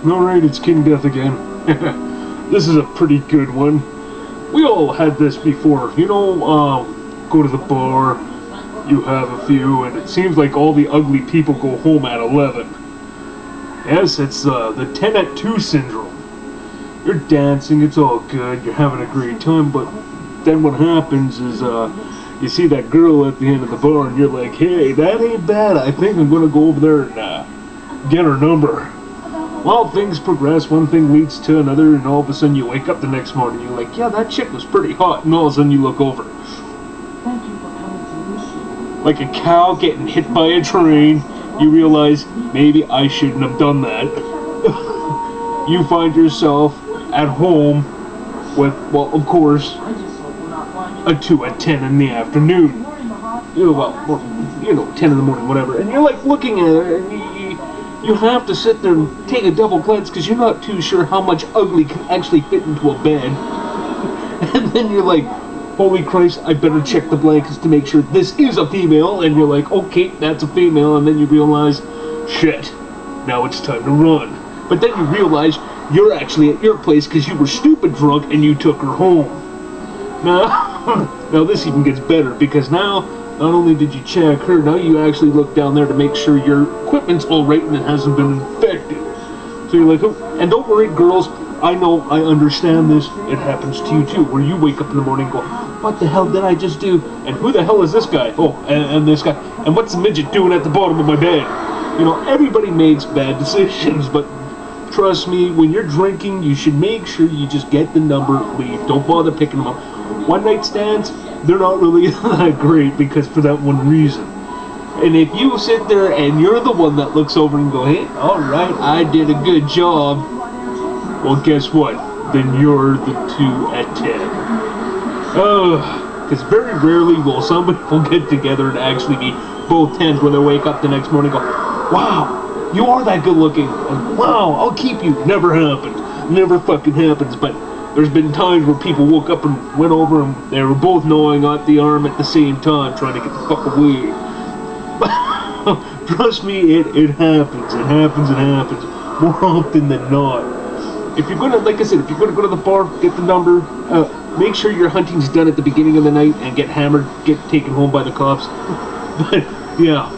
Alright, it's King Death again. This is a pretty good one. We all had this before. You know, go to the bar, you have a few, and it seems like all the ugly people go home at 11. Yes, it's the 10 at 2 syndrome. You're dancing, it's all good, you're having a great time, but then what happens is, you see that girl at the end of the bar, and you're like, hey, that ain't bad, I think I'm gonna go over there and, get her number. Well, things progress, one thing leads to another, and all of a sudden you wake up the next morning, you're like, yeah, that chick was pretty hot, and all of a sudden you look over. Like a cow getting hit by a train, you realize, maybe I shouldn't have done that. You find yourself at home with, well, of course, a 2 at 10 in the afternoon. Well, 10 in the morning, whatever. And you're like looking at it, and you have to sit there and take a double glance because you're not too sure how much ugly can actually fit into a bed. And then you're like, holy Christ, I better check the blankets to make sure this is a female. And you're like, okay, that's a female. And then you realize, shit, now it's time to run. But then you realize you're actually at your place because you were stupid drunk and you took her home. Now this even gets better because now, not only did you check her, now you actually look down there to make sure your equipment's all right and it hasn't been infected. So you're like, oh, and don't worry, girls, I know, I understand this. It happens to you too, where you wake up in the morning and go, what the hell did I just do? And who the hell is this guy? Oh, and this guy. And what's the midget doing at the bottom of my bed? You know, everybody makes bad decisions, but trust me, when you're drinking, you should make sure you just get the number, leave. Don't bother picking them up. One night stands, they're not really that great because for that one reason. And if you sit there and you're the one that looks over and go, hey, alright, I did a good job, well, guess what? Then you're the 2 at 10. Because very rarely will somebody will get together and actually be both 10s when they wake up the next morning and go, wow, you are that good looking, and wow, I'll keep you. Never happens. Never fucking happens, but there's been times where people woke up and went over and they were both gnawing at the arm at the same time, trying to get the fuck away. Trust me, it happens. It happens, it happens. More often than not. If you're gonna, like I said, if you're gonna go to the bar, get the number, make sure your hunting's done at the beginning of the night and get hammered, get taken home by the cops. But, yeah,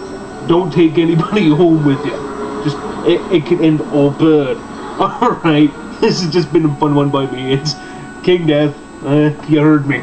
don't take anybody home with you. Just, it can end all bad. Alright. This has just been a fun one by me. It's King Death. You heard me.